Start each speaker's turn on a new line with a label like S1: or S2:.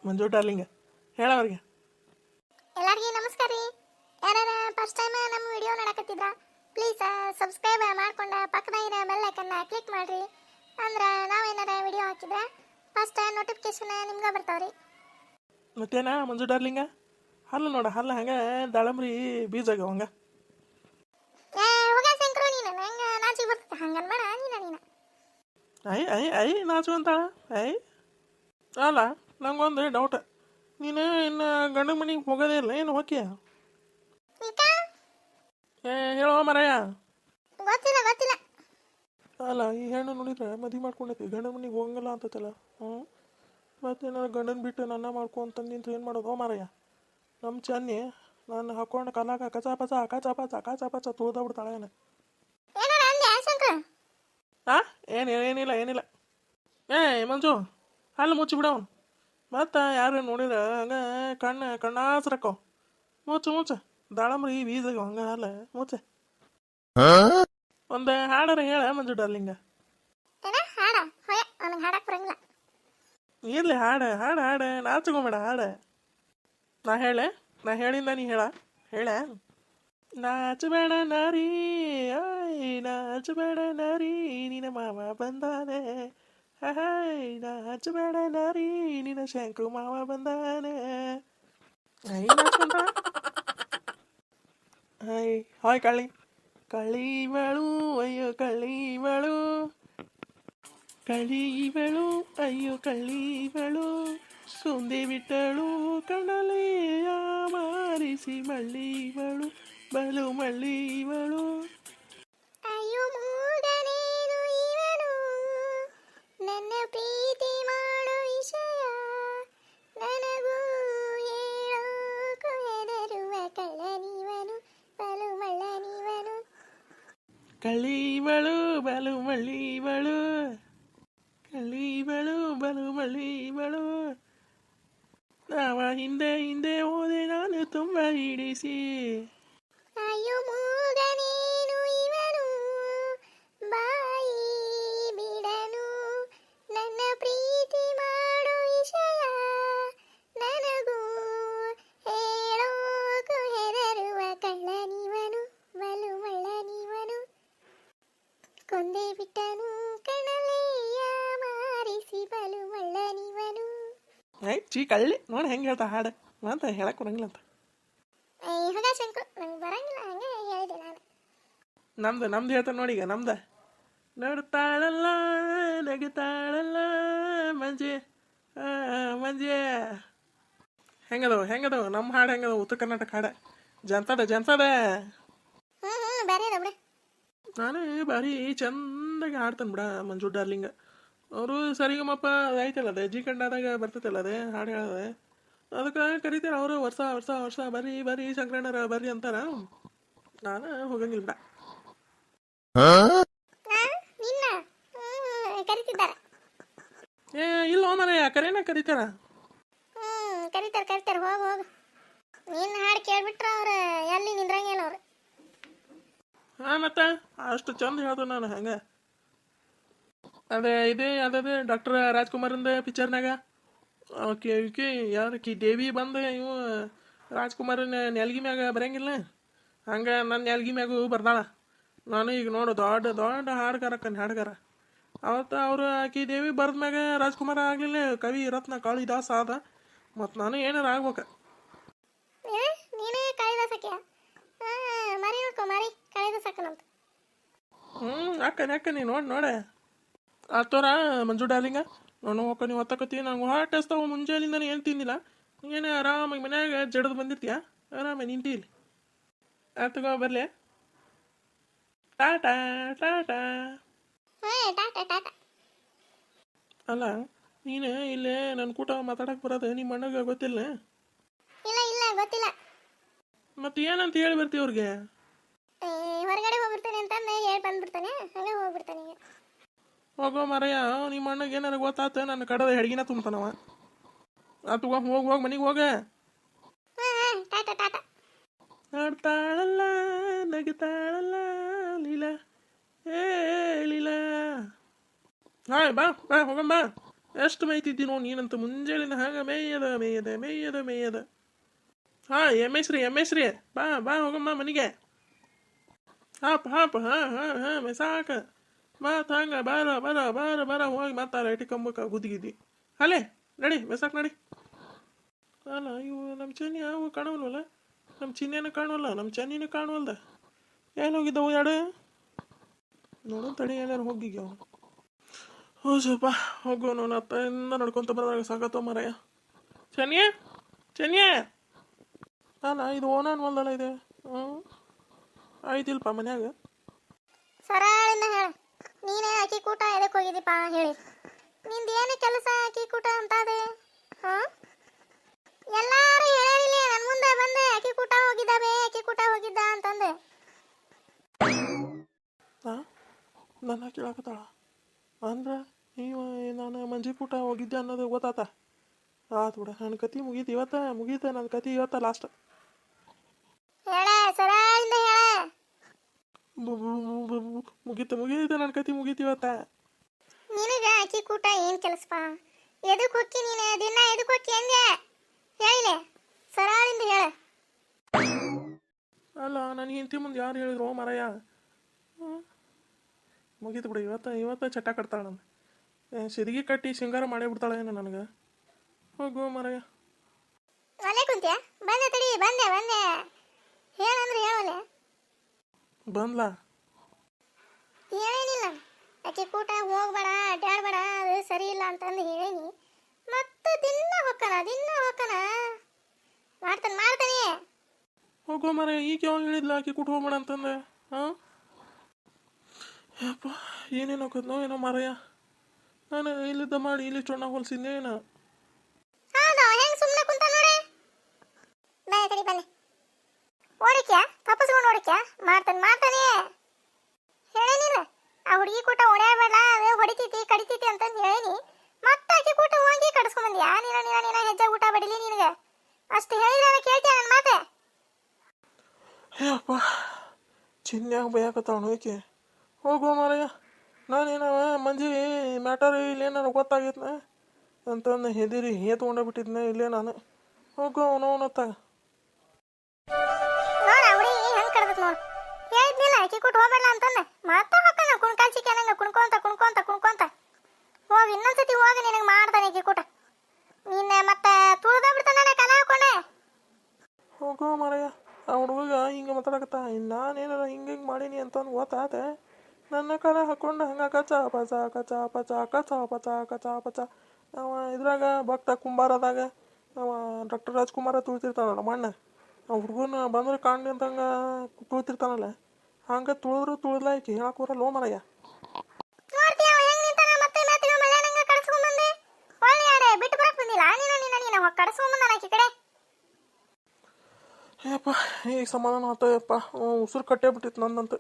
S1: ಮಂಜು ಡಾರ್ಲಿಂಗ ಹೇಳವ್ರಿಗೆ.
S2: ಎಲ್ಲರಿಗೂ ನಮಸ್ಕಾರ ರೀ. ಯಾರ್ಯಾರ ಫಸ್ಟ್ ಟೈಮ್ ನಮ್ಮ ವಿಡಿಯೋ ನೋಡಕತ್ತಿದ್ರ ಪ್ಲೀಸ್ ಸಬ್ಸ್ಕ್ರೈಬ್ ಮಾಡ್ಕೊಂಡು ಪಕ್ಕದಾಗಿರೋ ಬೆಲ್ ಐಕನ್ನ ಕ್ಲಿಕ್ ಮಾಡ್ರಿ. ಅಂದ್ರೆ ನಾವೇನಾರ ವಿಡಿಯೋ ಹಾಕಿದ್ರೆ ಫಸ್ಟ್ ನೋಟಿಫಿಕೇಶನ್ ನಿಮ್ಗೆ ಬರ್ತಾವ್ರಿ.
S1: ಮತ್ತೇನ ಮಂಜು ಡಾರ್ಲಿಂಗ ಹಲ್ಲು ನೋಡ ಹಲ್ಲು ಹಂಗೆ ದಾಳಂಬ್ರಿ ಬೀಜ ಆಗ್ಯಾವ ಹಂಗೆ.
S2: ಹೋಗ ಶಂಕರು ನೀನು ನಂಗೆ ನಾಚಿಗೆ ಬರ್ತದೆ ಹಂಗನ್ ಮಾಡ ನೀನು.
S1: ಐ ನಾಚು ಅಂತಾಳ. ಅಲ್ಲ ನಂಗೊಂದು ಡೌಟ್, ನೀನು ಇನ್ನು ಗಂಡ ಮನೆಗೆ ಹೋಗೋದೇ ಇಲ್ಲ ಏನು ಹೋಗ್ಯ? ಹೇಳೋ ಮರಯ್ಯ.
S2: ಗೊತ್ತಿಲ್ಲ.
S1: ಅಲ್ಲ ಈ ಹೆಣ್ಣು ನೋಡಿದ್ರೆ ಮದುವೆ ಮಾಡ್ಕೊಂಡೈತಿ ಗಂಡನ ಮನೆಗೆ ಹೋಗಂಗಿಲ್ಲ ಅಂತೈತಲ್ಲ. ಮತ್ತೇನಾದ್ರು ಗಂಡನ ಬಿಟ್ಟು ನನ್ನ ಮಾಡ್ಕೊಂತಂದಿಂತ ಏನು ಮಾಡೋದು ಮಾರಯ್ಯ? ನಮ್ಮ ಚೆನ್ನಿ ನಾನು ಹಾಕೊಂಡು ಕಲಾಗ ಕಚಾಪಚ ತುಳ್ದ ಬಿಡ್ತಾಳೆ ಏನು. ಏನಿಲ್ಲ ಮಂಜು ಅಲ್ಲಿ ಮುಚ್ಚಿ ಬಿಡವನು. ಮತ್ತು ಯಾರು ನೋಡಿದ್ರೆ ಹಂಗೆ ಕಣ್ಣಾಸ್ರಕ್ಕೋ ಮುಚ್ಚು ದಾಳಂಬ್ರಿ ಬೀಜಾಗ ಹಂಗ ಅಲ್ಲ ಮುಚ್ಚೆ. ಒಂದು ಹಾಡರ ಹೇಳ ಮಂಜು ಡಾರ್ಲಿಂಗ. ಇರ್ಲಿ ಹಾಡು ನಾಚ್ಕೊಂಬೇಡ ಹಾಡು. ನಾ ಹೇಳಿಂದ ನೀ ಹೇಳ ನಾಚಬೇಡ ನಾರಿ ನಾಚಬೇಡ ನಾರಿ ನಿನ್ನ ಮಾವ ಬಂದಾನೆ. ನಾಚಬೇಡ ನಾರಿ ನಿನ್ನ ಶಂಕು ಮಾವ ಬಂದಾನೆ. ಹಾಯ್ ಕಳಿವಳು ಅಯ್ಯೋ ಕಳಿವಳು ಅಯ್ಯೋ ಕಳಿವಳು ಕುಂದಿ ಬಿಟ್ಟಳು ಕಣಲೆಯ ಮಾರಿಸಿ ಮಳ್ಳಿವಳು ಬಲು ಮಳ್ಳಿವಳು.
S2: ಅಯ್ಯೋ ಮೂಗನೇನು ಇವನು ನನ್ನ ಪ್ರೀತಿ ಮಾಡೋ ವಿಷಯ ನನಗೂ ಹೇಳೋಕು ಹೆದರುವ ಕಳ್ಳನಿವನು ಬಲು ಮಳ್ಳನಿವನು.
S1: ಕಳಿವಳು ಬಲು ಮಳ್ಳಿವಳು ಬಲು ಮಳ್ಳಿವಳು. ನಾವ ಹಿಂದೆ ಹೋದೆ ನಾನು ತುಂಬ ಹಿಡಿಸಿ.
S2: ಅಯ್ಯೋ ಮೂಗನೇನು ಇವನು ಬಾಯಿ ಬಿಡನು ನನ್ನ ಪ್ರೀತಿ ಮಾಡೋ ವಿಷಯ ನನಗೂ ಹೇಳೋಕು ಹೆದರುವ ಕಳ್ಳನಿವನು ಬಲು ಮಳ್ಳನಿವನು. ಕೊಂದೆ ಬಿಟ್ಟನು ಕಣಲೆಯ ಮಾರಿಸಿ ಬಲು ಮಳ್ಳನಿವನು.
S1: ಚೀ ಕಳ್ಳಿ ನೋಡಿ ಹೆಂಗೆ ಹೇಳ್ತಾ ಹಾಡು ಅಂತ ಹೇಳಕ್ ಬರಂಗಿಲ್ಲ ಅಂತ.
S2: ಹೋಗ ಶಂಕರು ನಂಗೆ ಬರಂಗಿಲ್ಲ ಹಂಗೆ ಹೇಳಿದೆ ನಾನು.
S1: ನಮ್ದು ಹೇಳ್ತಾನೆ ನೋಡಿ ಈಗ ನಮ್ದು. ನಡ್ತಾಳಲ್ಲ ನಗುತ್ತಾಳಲ್ಲ ಮಂಜೆ ಹೆಂಗದವು ನಮ್ಮ ಹಾಡು ಹೆಂಗದವು ಉತ್ತರ ಕರ್ನಾಟಕ ಹಾಡ ಜಂತದ.
S2: ಬೇರೆ ಅದ ಬಿಡ.
S1: ನಾನು ಭಾರಿ ಚಂದಾಗಿ ಹಾಡ್ತಾನೆ ಬಿಡ ಮಂಜು ಡಾರ್ಲಿಂಗ. ಅವರು ಸರಿಗಮಪ್ಪ ಆಯ್ತಲ್ಲ ಅದೇ ಜಿ ಕಂಡಾದಾಗ ಬರ್ತೈತಲ್ಲ ಅದೇ ಹಾಡು ಹೇಳದೆ ಅದಕ್ಕೆ ಕರಿತಾರೆ ಅವರು ವರ್ಷ ಬರ್ರಿ ಸಂಕ್ರಣ್ಣರ ಬರ್ರಿ ಅಂತಾರ. ನಾನು ಹೋಗಂಗಿಲ್ಲ ಬಿಡ. ಇಲ್ಲ ಮನೆಯ ಕರೇನ ಕರಿತಾರ.
S2: ಕರಿತಾರ ಹೋಗು ನಿನ್ನ ಹಾಡು ಕೇಳ್ಬಿಟ್ರ ಅವ್ರ ಎಲ್ಲಿ ನಿಂದ್ರಂಗಿಲ್ಲ ಅವ್ರು.
S1: ಮತ್ತೆ ಅಷ್ಟು ಚಂದ ಹೇಳ್ದು ನಾನು ಹಂಗೆ. ಅದೇ ಡಾಕ್ಟರ್ ರಾಜ್ಕುಮಾರಿಂದ ಪಿಕ್ಚರ್ನಾಗ ಯಾರು ದೇವಿ ಬಂದು ಇವು ರಾಜ್ಕುಮಾರನ ನೆಲ್ಗಿ ಮ್ಯಾಗ ಬರಂಗಿಲ್ಲ ಹಂಗೆ ನನ್ನ ನೆಲ್ಗಿ ಮ್ಯಾಗೂ ಬರ್ದಾಳ. ನಾನು ಈಗ ನೋಡು ದೊಡ್ಡ ಹಾಡುಗಾರ ಅವತ್ತು ಅವರು ದೇವಿ ಬರ್ದ ಮ್ಯಾಗ ರಾಜ್ಕುಮಾರ ಆಗಲಿಲ್ಲ, ಕವಿ ರತ್ನ ಕಾಳಿದಾಸ ಆದ. ಮತ್ತು ನಾನು ಏನಾರು ಆಗ್ಬೇಕ. ಅಕ್ಕ ನೀ ನೋಡೆ ಆತೋರ ಮಂಜು ಡಾರ್ಲಿಂಗ. ನಾನು ಹೋಗ ನೀವು ಹೊತ್ತಕತ್ತಿ ನಂಗೆ ಹಾರ್ಟ್ ಹಸ್ತಾವ ಮುಂಜಾನಿಂದ ಏನು ತಿಂದಿಲ್ಲ. ನೀನು ಆರಾಮಾಗಿ ಮನ್ಯಾಗ ಜಡದು ಬಂದಿರ್ತೀಯ ಆರಾಮಾಗಿ ನಿಂತಿಲ್ಲ. ಆತಗೋ ಬರಲಿ. ಟಾಟಾ. ಅಲ್ಲ ನೀನು ಇಲ್ಲೇ ನನ್ನ ಕೂಟ ಮಾತಾಡಕ್ಕೆ ಬರೋದು ನಿಮ್ಮ ಅಣ್ಣಗೆ ಗೊತ್ತಿಲ್ಲ?
S2: ಗೊತ್ತಿಲ್ಲ.
S1: ಮತ್ತೆ ಏನಂತ ಹೇಳಿ ಬರ್ತೀವಿ ಅವ್ರಿಗೆ?
S2: ಹೊರಗಡೆ ಹೋಗ್ಬಿಡ್ತಾನೆ ಅಂತ ಹೇಳಿ ಬಂದ್ಬಿಡ್ತಾನೆ, ಹಂಗೆ ಹೋಗ್ಬಿಡ್ತಾನೆ.
S1: ಹೋಗೋ ಮರಯ್ಯ, ನಿಮ್ಮ ಅಣ್ಣಗೆ ಏನಾರ ಗೊತ್ತಾತ ನನ್ನ ಕಡದ ಹೆಡ್ಗಿನ ತುಂಬ್ತಾನವ. ಆತು ಹೋಗಿ ಮನೆಗೆ ಹೋಗ. ಆಡ್ತಾಳಲ್ಲ ನಗುತ್ತಾಳಲ್ಲ ಲೀಲಾ ಲೀಲಾ. ಹಾಯ್ ಬಾ ಹೋಗಮ್ಮ. ಎಷ್ಟು ಮೇಯ್ತಿದ್ದಿ ನೋಡಿ ನೀನಂತ ಮುಂಜಾನಿಂದ ಹಾಗೆ ಮೇಯ್ಯದ ಮೇಯ್ಯದ ಮೇಯ್ಯದ ಮೇಯ್ಯದ. ಹಾಂ ಎಮ್ ಎಸ್ ರೀ ಬಾ ಬಾ ಹೋಗಮ್ಮ ಮನೆಗೆ. ಹಾಪ ಹಾಂ ಮೆಸಾಕ ಮಾತು ಹಂಗೆ ಬರ ಹೋಗಿ ಮತ್ತೆ ಲೈಟಿ ಕಂಬಕ್ಕೆ ಗುದ್ದಿಗಿದ್ದಿ. ಅಲ್ಲೇ ನಡಿ ಮೆಸಾಕ್ ನಡಿ. ಅಲ್ಲ ಇವು ನಮ್ಮ ಚೆನ್ನಿ ಅವು ಕಾಣವಲ್ವಲ್ಲ, ನಮ್ಮ ಚಿನ್ನೇನ ಕಾಣವಲ್ಲ, ನಮ್ಮ ಚೆನ್ನಿನೂ ಕಾಣವಲ್ದ. ಎಲ್ಲಿ ಹೋಗಿದ್ದವು ಎರಡು ನೋಡು ತಡಿ, ಎಲ್ಲಾರು ಹೋಗಿಗ್ಯ ಅವನು. ಹ್ಞೂ ಸ್ವಲ್ಪ ಹೋಗು ನಾನು ಅತ್ತಿಂದ ನಡ್ಕೊತ ಬರೋದಾಗ ಸಾಕತ್ತೋ ಮರಯ್ಯ. ಚೆನ್ನಿಯ ಅಲ್ಲ ಇದು ಓನಾನ್ ಹೊಲ್ದಲ್ಲ ಇದೆ. ಆಯ್ತಿಲ್ಪ ಮನ್ಯಾಗ.
S2: ಸರಳಿಂದ ಹೇಳ, ನೀನೇ ಅಕ್ಕಿ ಕೂಟ ಎದಕ್ಕೆ ಹೋಗಿದ್ದೀಪ ಹೇಳಿ. ನಿಂದೇನು ಕೆಲಸ ಅಕ್ಕಿ ಕೂಟ ಅಂತಾದೆ? ಹಾಂ ಎಲ್ಲಾರು ಹೇಳಿಲ್ಲ ನನ್ನ ಮುಂದೆ ಬಂದೆ ಅಕ್ಕಿ ಕೂಟ ಹೋಗಿದ್ದ ಅಂತಂದೆ.
S1: ಹಾಂ ನನ್ನ ಕೇಳಕತ್ತಾಳ ಅಂದ್ರೆ ನೀವು ನಾನು ಮಂಜಿ ಕೂಟ ಹೋಗಿದ್ದೆ ಅನ್ನೋದು ಗೊತ್ತಾತ. ಆತು ಬಿಡ, ನನ್ನ ಕತಿ ಮುಗೀತ ನನ್ನ ಕತಿ ಇವತ್ತ ಲಾಸ್ಟ್.
S2: ಹೇಳ ಸರಳಿಂದ ಹೇಳ.
S1: ಮುಗೀತು ನನ್ನ ಕತಿ ಮುಗೀತು ಇವತ್ತ.
S2: ನಿನಗ ಅಕ್ಕಿ ಕೂಟ ಏನು ಕೆಲಸಪ್ಪ? ಎದಕ್ಕೆ ಹೊಕ್ಕಿ ನೀನು ದಿನ ಎದಕ್ಕೆ ಹೊಕ್ಕಿ ಅಂದೆ ಹೇಳಿಲೆ, ಸರಳಿಂದ ಹೇಳ.
S1: ಅಲ್ಲ ನನಗೆ ಇಂತಿ ಮುಂದೆ ಯಾರು ಹೇಳಿದ್ರು ಮರಯ್ಯ. ಮುಗೀತು ಬಿಡು, ಇವತ್ತ ಚಟ ಕಟ್ತಾಳೆ ನಾನು. ಸಿರಿಗಿ ಕಟ್ಟಿ ಸಿಂಗಾರ ಮಾಡೇ ಬಿಡ್ತಾಳೆ ಏನು ನನಗೆ. ಹೋಗು ಮರಯ್ಯ.
S2: ಅಲ್ಲೇ ಕುಂತ್ಯಾ? ಬಂದೆ ತಡಿ, ಬಂದೆ ಹೇಳಂದ್ರೆ ಹೇಳಲೆ.
S1: ಬಂದ್ಲಾ?
S2: ಹೇಳೇನಿಲ್ಲ ಅಕ್ಕಿ ಕೂಟ ಹೋಗ್ಬೇಡ ಅಡ್ಡಾಡ್ಬೇಡ ಅದು ಸರಿ ಇಲ್ಲ ಅಂತಂದು ಹೇಳೀನಿ. ಮತ್ತೆ ದಿನ ಹೊಕ್ಕನ ಮಾಡ್ತಾನೆ.
S1: ಹೋಗೋ ಮರಯ್ಯ, ಈಗ ಯಾವಾಗ ಹೇಳಿದ್ಲ ಆಕಿ ಕೂಟ ಹೋಗ್ಬೇಡ ಅಂತಂದೆ? ಹಾಂ ಯಪ್ಪ ಏನೇನು ಹೋಗೋದ್ನೋ ಏನೋ ಮರಯ್ಯ. ನಾನು ಇಲ್ಲಿದ್ದ ಮಾಡಿ ಇಲ್ಲಿ ಚೊಣ್ಣ ಹೊಲ್ಸಿದ್ನೇನ.
S2: ಹೌದಾ ಹೆಂಗ್ ಸುಮ್ಮನೆ ಕುಂತ ನೋಡಿ. ಬಂದೆ ಓಡಿಕ್ಯಾ ತಪ್ಪಿಸ್ಕೊಂಡು ಓಡಿಕ್ಯಾ ಮಾಡ್ತಾನೆ ಹೇಳೇನಿಲ್ಲ. ಆ ಹುಡುಗಿ ಕೂಟ ಓಡಾಡಬೇಡ ಅದು ಹೊಡಿತೈತಿ ಕಡಿತೈತಿ ಅಂತಂದು ಹೇಳೀನಿ. ಮತ್ತೆ ಆಕಿ ಕೂಟ ಹೋಗಿ ಕಡಿಸ್ಕೊಂಬಂದ್ಯಾ? ನೀನ ಹೆಜ್ಜೆ ಊಟ ಬಡಿಲಿ ನಿನಗೆ ಅಷ್ಟು ಹೇಳಿದ್ರೆ ಕೇಳ್ತೀಯ ನನ್ನ ಮಾತೆ?
S1: ಅಪ್ಪ ಚಿನ್ಯಾಗ ಬೈಯಾಕತ್ತಾವ ನೋಯ್ಕೆ. ಹೋಗೋ ಮಾರಯ್ಯ, ನಾನೇನವ ಮಂಜಿ ಮ್ಯಾಟರ್ ಇಲ್ಲೇನಾರು ಗೊತ್ತಾಗೈತ್ನ ಅಂತಂದು ಹೆದಿರಿ ತೊಗೊಂಡೋಗ್ಬಿಟ್ಟಿದ್ನ ಇಲ್ಲೇ ನಾನು. ಹೋಗೋ ಅವನತ್ತಾಗ
S2: ನೋಡ ಹುಡುಗಿ ಹೆಂಗ್ ಕಡ್ದತ್ ನೋಡು. ಹೇಳಿದ್ನಿಲ್ಲ ಆಕಿ ಕೂಟ ಹೋಗ್ಬೇಡ ಅಂತಂದ ಮತ್ತೆ ಹೊಕ್ಕನ ಕುಣ್ಕಾಲ್ಸಿಕೆ ನಂಗೆ ಕುಣ್ಕೊಂತ ಹೋಗಿ ಇನ್ನೊಂದ್ಸತಿ ಹೋಗಿ ನಿನಗೆ ಮಾಡ್ತಾನೆ ಆಕಿ ಕೂಟ. ನೀನು ಮತ್ತೆ ತುಳ್ದ ಬಿಡ್ತಾನೆ ಕಲ ಹಾಕೊಂಡೆ.
S1: ಹೋಗೋ ಮಾರಯ್ಯ, ಆ ಹುಡುಗ ಹಿಂಗೆ ಮಾತಾಡಕತ್ತ. ನಾನೇನಾರ ಹಿಂಗೆ ಮಾಡೀನಿ ಅಂತಂದು ಗೊತ್ತಾತ. ನನ್ನ ಕಾಲ ಹಾಕೊಂಡು ಹಂಗೆ ಕಚ ಅವ ಇದ್ರಾಗ ಭಕ್ತ ಕುಂಬಾರದಾಗ ಅವ ಡಾಕ್ಟರ್ ರಾಜ್ಕುಮಾರ ತುಳ್ತಿರ್ತಾನಲ್ಲ ಮಣ್ಣ, ಆ ಹುಡುಗನ ಬಂದ್ರೆ ಕಾಣಲಿ ಅಂತಂಗೆ ತುಳ್ತಿರ್ತಾನಲ್ಲ, ಹಂಗೆ ತುಳಿದ್ಲಾಕಿ ಹೇಳಕ್ಕೆ ಬರಲ್ಲ ಮಾರಯ್ಯ. ಯಪ್ಪ ಈಗ ಸಮಾಧಾನ ಆತ ಯಪ್ಪ, ಉಸಿರು ಕಟ್ಟೇ ಬಿಟ್ಟಿತ್ತು ನಂದಂತ.